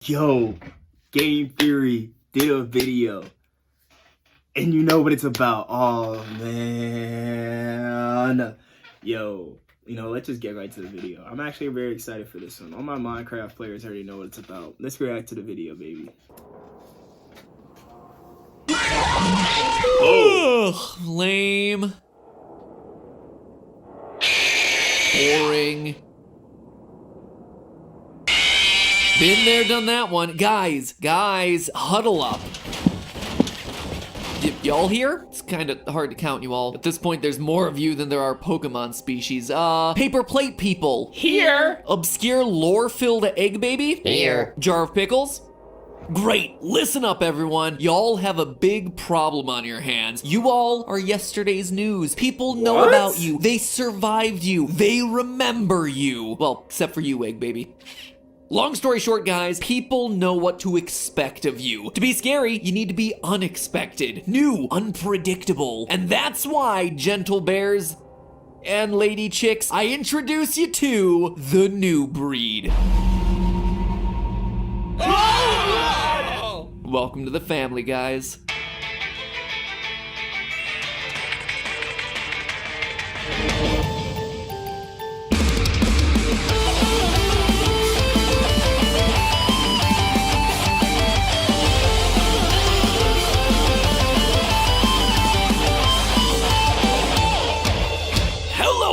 Yo, Game Theory did a video, and you know what it's about. Oh, man. Yo, let's just get right to the video. I'm actually very excited for this one. All my Minecraft players already know what it's about. Let's react to the video, baby. Oh, lame. Boring. Been there, done that one. Guys, huddle up. Y'all here? It's kind of hard to count you all. At this point, there's more of you than there are Pokemon species. Paper plate people. Here. Obscure lore-filled egg baby. Here. Jar of pickles. Great, listen up everyone. Y'all have a big problem on your hands. You all are yesterday's news. People know about you. They survived you. They remember you. Well, except for you, egg baby. Long story short, guys, people know what to expect of you. To be scary, you need to be unexpected, new, unpredictable. And that's why, gentle bears and lady chicks, I introduce you to the new breed. Welcome to the family, guys.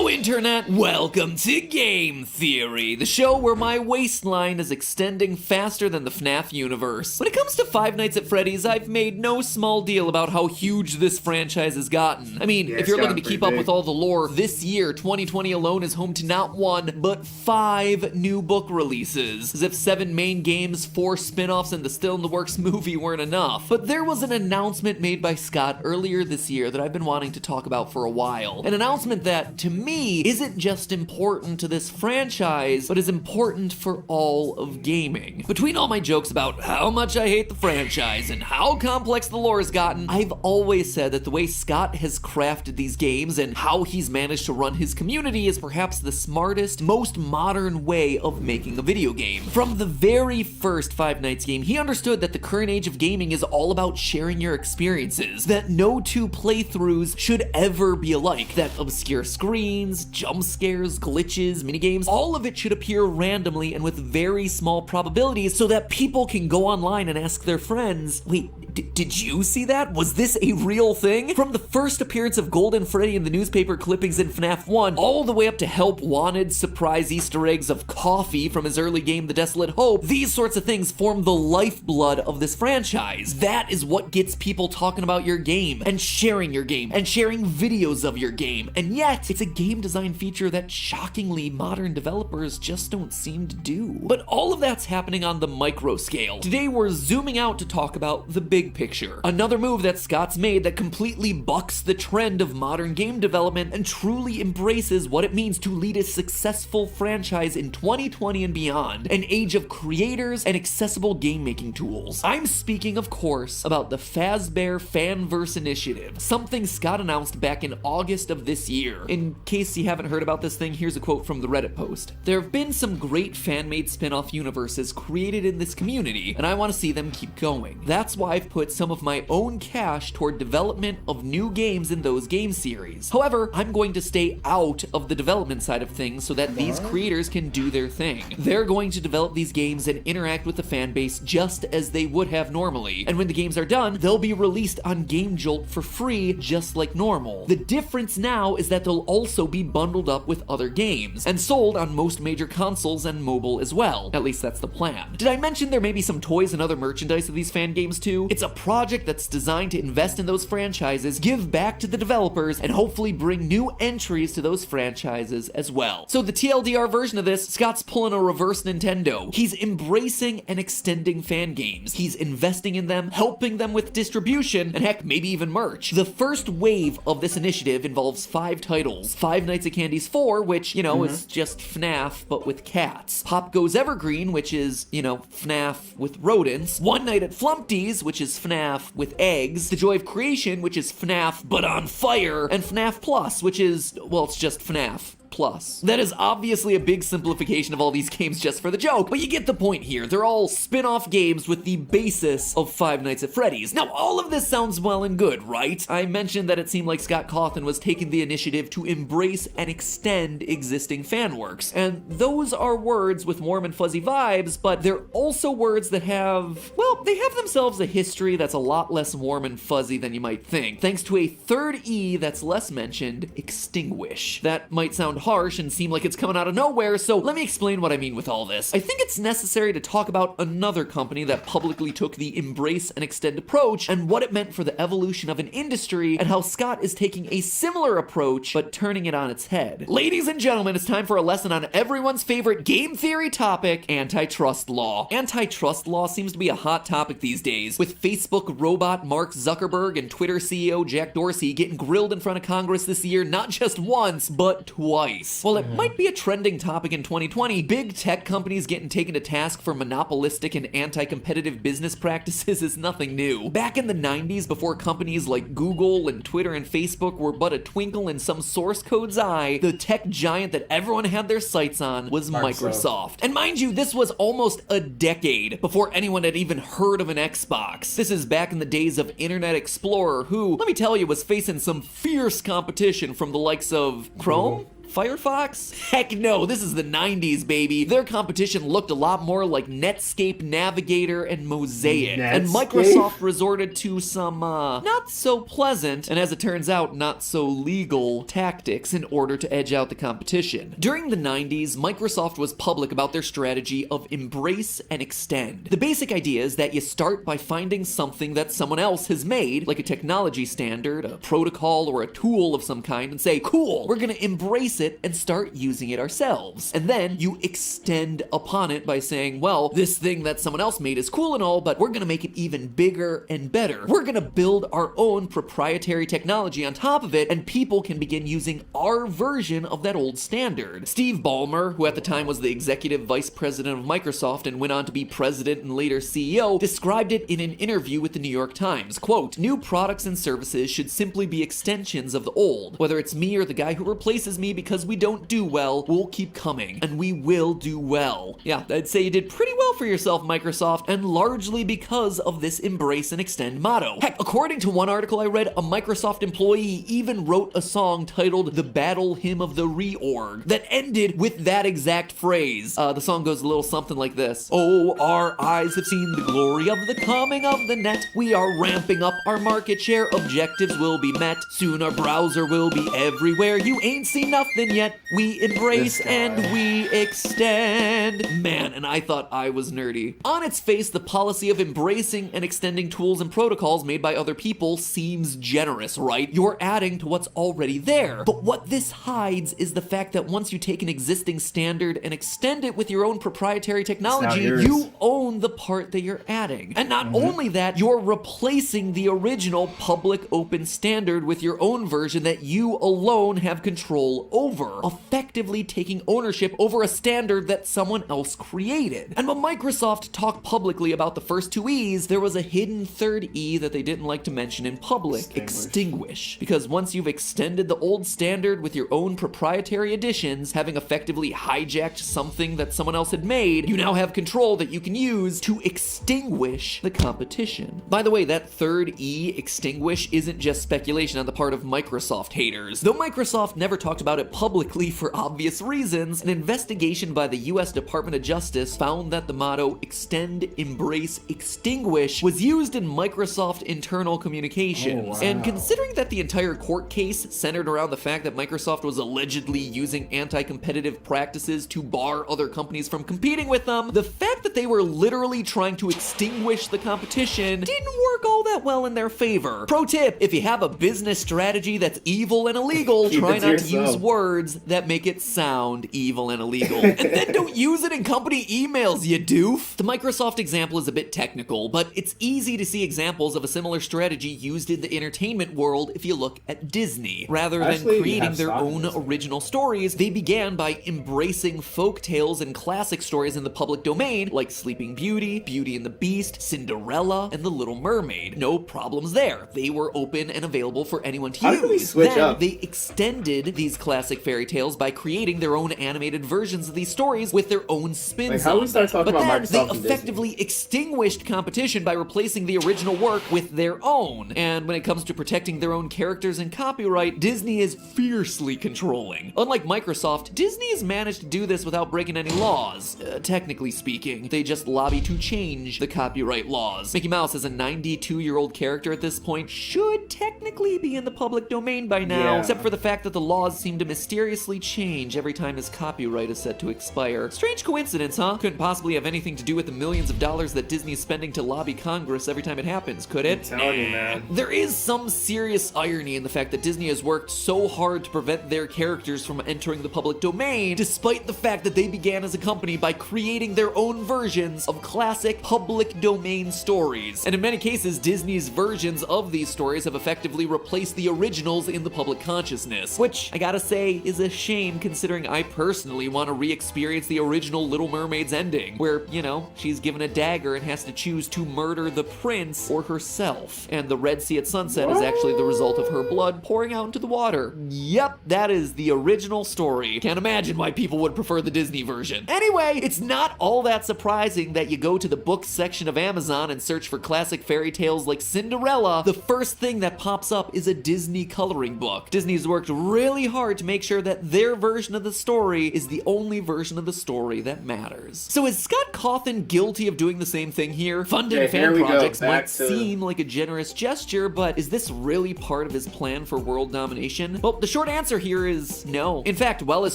Internet, welcome to Game Theory, the show where my waistline is extending faster than the FNAF universe. When it comes to Five Nights at Freddy's, I've made no small deal about how huge this franchise has gotten. I mean, if you're looking to keep up with all the lore, this year, 2020 alone is home to not one, but 5 new book releases. As if 7 main games, 4 spin-offs, and the Still in the Works movie weren't enough. But there was an announcement made by Scott earlier this year that I've been wanting to talk about for a while. An announcement that, to me, isn't just important to this franchise, but is important for all of gaming. Between all my jokes about how much I hate the franchise and how complex the lore has gotten, I've always said that the way Scott has crafted these games and how he's managed to run his community is perhaps the smartest, most modern way of making a video game. From the very first Five Nights game, he understood that the current age of gaming is all about sharing your experiences, that no 2 playthroughs should ever be alike, that obscure screens, jump scares, glitches, minigames, all of it should appear randomly and with very small probabilities so that people can go online and ask their friends, wait, did you see that? Was this a real thing? From the first appearance of Golden Freddy in the newspaper clippings in FNAF 1, all the way up to help wanted surprise Easter eggs of coffee from his early game The Desolate Hope, these sorts of things form the lifeblood of this franchise. That is what gets people talking about your game, and sharing videos of your game. And yet, it's a game design feature that shockingly modern developers just don't seem to do. But all of that's happening on the micro scale. Today we're zooming out to talk about the big picture. Another move that Scott's made that completely bucks the trend of modern game development and truly embraces what it means to lead a successful franchise in 2020 and beyond, an age of creators and accessible game making tools. I'm speaking, of course, about the Fazbear Fanverse Initiative, something Scott announced back in August of this year. In case you haven't heard about this thing, here's a quote from the Reddit post. There have been some great fan-made spin-off universes created in this community, and I want to see them keep going. That's why I've put some of my own cash toward development of new games in those game series. However, I'm going to stay out of the development side of things so that these creators can do their thing. They're going to develop these games and interact with the fan base just as they would have normally. And when the games are done, they'll be released on Game Jolt for free, just like normal. The difference now is that they'll also be bundled up with other games and sold on most major consoles and mobile as well. At least that's the plan. Did I mention there may be some toys and other merchandise of these fan games too? It's a project that's designed to invest in those franchises, give back to the developers, and hopefully bring new entries to those franchises as well. So the TLDR version of this, Scott's pulling a reverse Nintendo. He's embracing and extending fan games. He's investing in them, helping them with distribution, and heck, maybe even merch. The first wave of this initiative involves 5 titles. Five Nights at Candy's 4, which, is just FNAF, but with cats. Pop Goes Evergreen, which is, FNAF with rodents. One Night at Flumpty's, which is FNAF with eggs. The Joy of Creation, which is FNAF, but on fire. And FNAF Plus, which is, well, it's just FNAF. Plus. That is obviously a big simplification of all these games just for the joke, but you get the point here. They're all spin-off games with the basis of Five Nights at Freddy's. Now, all of this sounds well and good, right? I mentioned that it seemed like Scott Cawthon was taking the initiative to embrace and extend existing fan works, and those are words with warm and fuzzy vibes, but they're also words that have, well, they have themselves a history that's a lot less warm and fuzzy than you might think, thanks to a third E that's less mentioned, extinguish. That might sound harsh and seem like it's coming out of nowhere, so let me explain what I mean with all this. I think it's necessary to talk about another company that publicly took the embrace and extend approach and what it meant for the evolution of an industry and how Scott is taking a similar approach but turning it on its head. Ladies and gentlemen, it's time for a lesson on everyone's favorite game theory topic, antitrust law. Antitrust law seems to be a hot topic these days, with Facebook robot Mark Zuckerberg and Twitter CEO Jack Dorsey getting grilled in front of Congress this year not just once, but twice. While it might be a trending topic in 2020, big tech companies getting taken to task for monopolistic and anti-competitive business practices is nothing new. Back in the 90s, before companies like Google and Twitter and Facebook were but a twinkle in some source code's eye, the tech giant that everyone had their sights on was Microsoft. And mind you, this was almost a decade before anyone had even heard of an Xbox. This is back in the days of Internet Explorer, who, let me tell you, was facing some fierce competition from the likes of Chrome? Firefox? Heck no, this is the 90s, baby. Their competition looked a lot more like Netscape Navigator and Mosaic. And Microsoft resorted to some, not so pleasant, and as it turns out, not so legal tactics in order to edge out the competition. During the 90s, Microsoft was public about their strategy of embrace and extend. The basic idea is that you start by finding something that someone else has made, like a technology standard, a protocol, or a tool of some kind, and say, cool, we're gonna embrace it and start using it ourselves. And then you extend upon it by saying, well, this thing that someone else made is cool and all, but we're gonna make it even bigger and better. We're gonna build our own proprietary technology on top of it, and people can begin using our version of that old standard. Steve Ballmer, who at the time was the executive vice president of Microsoft and went on to be president and later CEO, described it in an interview with the New York Times. Quote, new products and services should simply be extensions of the old. Whether it's me or the guy who replaces me because we don't do well, we'll keep coming, and we will do well. Yeah, I'd say you did pretty well for yourself, Microsoft, and largely because of this embrace and extend motto. Heck, according to one article I read, a Microsoft employee even wrote a song titled The Battle Hymn of the Reorg that ended with that exact phrase. The song goes a little something like this. Oh, our eyes have seen the glory of the coming of the net. We are ramping up our market share. Objectives will be met. Soon our browser will be everywhere. You ain't seen nothing yet. We embrace and we extend. Man, and I thought I was nerdy. On its face, the policy of embracing and extending tools and protocols made by other people seems generous, right? You're adding to what's already there. But what this hides is the fact that once you take an existing standard and extend it with your own proprietary technology, you own the part that you're adding. And not only that, you're replacing the original public open standard with your own version that you alone have control over, effectively taking ownership over a standard that someone else created. And when Microsoft talked publicly about the first two E's, there was a hidden third E that they didn't like to mention in public, extinguish. Because once you've extended the old standard with your own proprietary additions, having effectively hijacked something that someone else had made, you now have control that you can use to extinguish the competition. By the way, that third E, extinguish, isn't just speculation on the part of Microsoft haters. Though Microsoft never talked about it publicly for obvious reasons, an investigation by the US Department of Justice found that the motto extend, embrace, extinguish was used in Microsoft internal communications. And considering that the entire court case centered around the fact that Microsoft was allegedly using anti-competitive practices to bar other companies from competing with them, the fact that they were literally trying to extinguish the competition didn't work all that well in their favor. Pro tip, if you have a business strategy that's evil and illegal, try not to use words that make it sound evil and illegal. And then don't use it in company emails, you doof. The Microsoft example is a bit technical, but it's easy to see examples of a similar strategy used in the entertainment world if you look at Disney. Rather than creating their own original stories, they began by embracing folk tales and classic stories in the public domain, like Sleeping Beauty, Beauty and the Beast, Cinderella, and The Little Mermaid. made. No problems there. They were open and available for anyone to How did we use. switch Then up? they extended these classic fairy tales by creating their own animated versions of these stories with their own spins Like, how do we on start them. talking But about then Microsoft they and Disney? effectively extinguished competition by replacing the original work with their own. And when it comes to protecting their own characters and copyright, Disney is fiercely controlling. Unlike Microsoft, Disney has managed to do this without breaking any laws. Technically speaking, they just lobby to change the copyright laws. Mickey Mouse, as a 92-year-old character at this point, should technically be in the public domain by now, Yeah. except for the fact that the laws seem to mysteriously change every time his copyright is set to expire. Strange coincidence, huh? Couldn't possibly have anything to do with the millions of dollars that Disney is spending to lobby Congress every time it happens, could it? I'm telling you, man. There is some serious irony in the fact that Disney has worked so hard to prevent their characters from entering the public domain, despite the fact that they began as a company by creating their own versions of classic public domain stories. And in many cases, Disney's versions of these stories have effectively replaced the originals in the public consciousness, which I gotta say is a shame considering I personally want to re-experience the original Little Mermaid's ending, where, you know, she's given a dagger and has to choose to murder the prince or herself. And the Red Sea at sunset is actually the result of her blood pouring out into the water. Yep, that is the original story. Can't imagine why people would prefer the Disney version. Anyway, it's not all that surprising that you go to the books section of Amazon and search for classic fairy tales like Cinderella. The first thing that pops up is a Disney coloring book. Disney's worked really hard to make sure that their version of the story is the only version of the story that matters. So is Scott Cawthon guilty of doing the same thing here? Funding Okay, here fan we go, projects back might to- seem like a generous gesture, but is this really part of his plan for world domination? Well, the short answer here is no. In fact, while his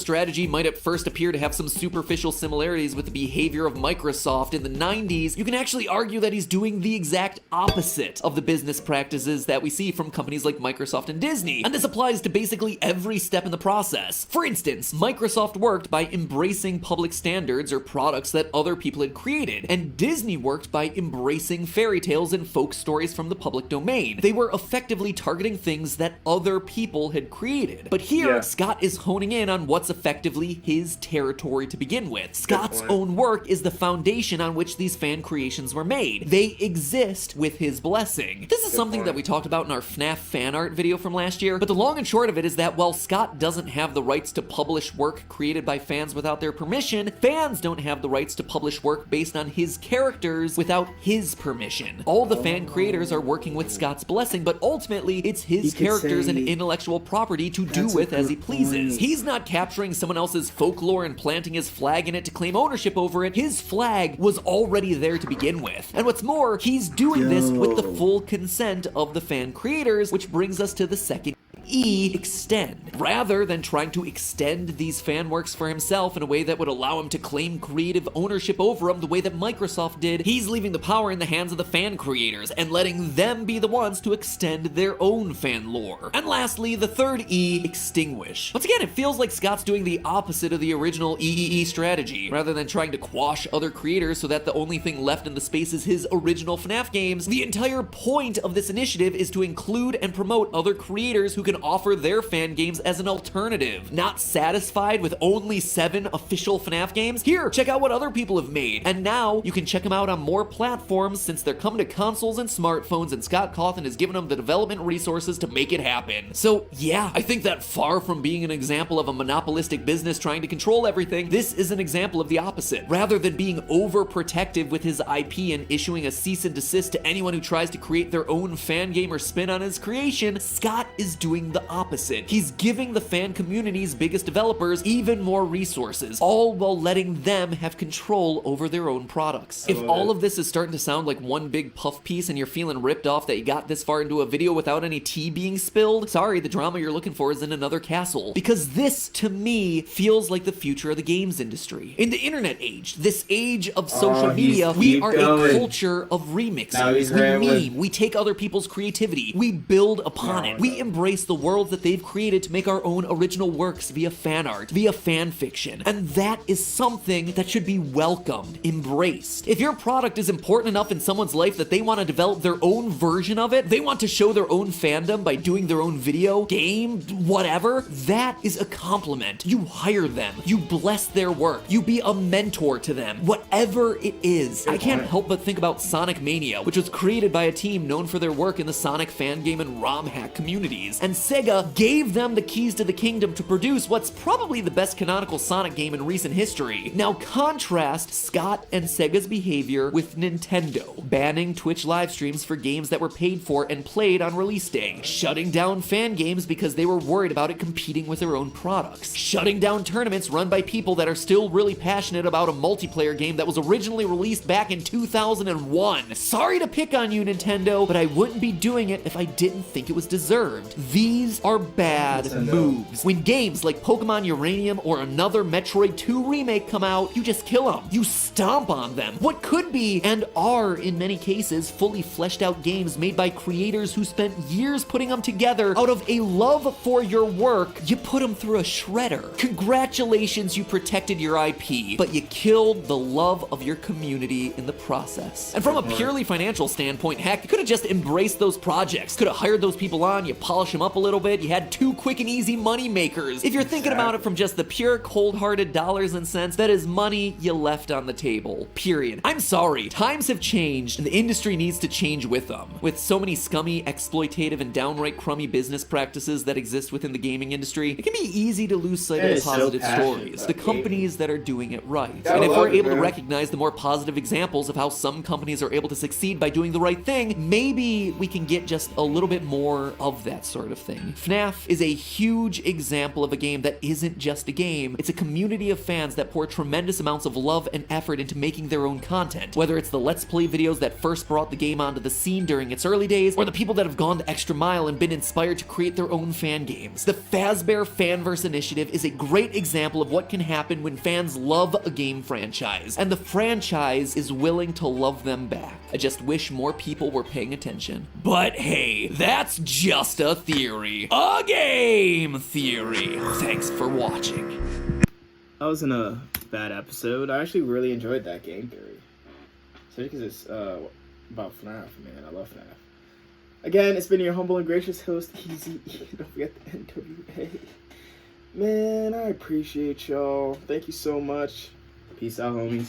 strategy might at first appear to have some superficial similarities with the behavior of Microsoft in the 90s, you can actually argue that he's doing the exact opposite of the business practices that we see from companies like Microsoft and Disney. And this applies to basically every step in the process. For instance, Microsoft worked by embracing public standards or products that other people had created, and Disney worked by embracing fairy tales and folk stories from the public domain. They were effectively targeting things that other people had created. But here, Yeah. Scott is honing in on what's effectively his territory to begin with. Scott's point. own work is the foundation on which these fan creations were made. They exist with his blessing. This is Good something point. that we talked about in our FNAF fan art video from last year, but the long and short of it is that while Scott doesn't have the rights to publish work created by fans without their permission, fans don't have the rights to publish work based on his characters without his permission. All the fan creators are working with Scott's blessing, but ultimately it's his You could characters and say intellectual property to do that's a with as he good pleases. point. He's not capturing someone else's folklore and planting his flag in it to claim ownership over it. His flag was already there to begin with. And what's more, he's doing this with the full consent of the fan creators, which brings us to the second extend. Rather than trying to extend these fan works for himself in a way that would allow him to claim creative ownership over them the way that Microsoft did, he's leaving the power in the hands of the fan creators and letting them be the ones to extend their own fan lore. And lastly, the third E, extinguish. Once again, it feels like Scott's doing the opposite of the original EEE strategy. Rather than trying to quash other creators so that the only thing left in the space is his original FNAF games, the entire point of this initiative is to include and promote other creators who can offer their fan games as an alternative. Not satisfied with only 7 official FNAF games? Here, check out what other people have made. And now, you can check them out on more platforms since they're coming to consoles and smartphones, and Scott Cawthon has given them the development resources to make it happen. So yeah, I think that far from being an example of a monopolistic business trying to control everything, this is an example of the opposite. Rather than being overprotective with his IP and issuing a cease and desist to anyone who tries to create their own fan game or spin on his creation, Scott is doing the opposite. He's giving the fan community's biggest developers even more resources, all while letting them have control over their own products. If all of this is starting to sound like one big puff piece and you're feeling ripped off that you got this far into a video without any tea being spilled, sorry, the drama you're looking for is in another castle. Because this, to me, feels like the future of the games industry. In the internet age, this age of social media, we are a culture of remixes. We meme, we take other people's creativity, we build upon it, we embrace the the worlds that they've created to make our own original works via fan art, via fan fiction. And that is something that should be welcomed, embraced. If your product is important enough in someone's life that they want to develop their own version of it, they want to show their own fandom by doing their own video, game, whatever, that is a compliment. You hire them, you bless their work, you be a mentor to them, whatever it is. I can't help but think about Sonic Mania, which was created by a team known for their work in the Sonic fan game and ROM hack communities, and Sega gave them the keys to the kingdom to produce what's probably the best canonical Sonic game in recent history. Now contrast Scott and Sega's behavior with Nintendo, banning Twitch live streams for games that were paid for and played on release day, shutting down fan games because they were worried about it competing with their own products, shutting down tournaments run by people that are still really passionate about a multiplayer game that was originally released back in 2001. Sorry to pick on you, Nintendo, but I wouldn't be doing it if I didn't think it was deserved. These are bad moves. When games like Pokemon Uranium or another Metroid 2 remake come out, you just kill them. You stomp on them. What could be, and are in many cases, fully fleshed out games made by creators who spent years putting them together out of a love for your work, you put them through a shredder. Congratulations, you protected your IP, but you killed the love of your community in the process. And from a purely financial standpoint, heck, you could have just embraced those projects. Could have hired those people on, you polish them up a little bit, you had 2 quick and easy money makers. If you're thinking about it from just the pure cold-hearted dollars and cents, that is money you left on the table. Period. I'm sorry, times have changed and the industry needs to change with them. With so many scummy, exploitative, and downright crummy business practices that exist within the gaming industry, it can be easy to lose sight of the positive stories, the companies that are doing it right. And if we're able to recognize the more positive examples of how some companies are able to succeed by doing the right thing, maybe we can get just a little bit more of that sort of thing. FNAF is a huge example of a game that isn't just a game, it's a community of fans that pour tremendous amounts of love and effort into making their own content. Whether it's the Let's Play videos that first brought the game onto the scene during its early days, or the people that have gone the extra mile and been inspired to create their own fan games. The Fazbear Fanverse Initiative is a great example of what can happen when fans love a game franchise, and the franchise is willing to love them back. I just wish more people were paying attention. But hey, that's just a theory. A game theory. Thanks for watching. That wasn't a bad episode. I actually really enjoyed that game theory. Especially because it's about FNAF, man. I love FNAF. Again, it's been your humble and gracious host, Easy. Don't forget the NWA. Man, I appreciate y'all. Thank you so much. Peace out, homies.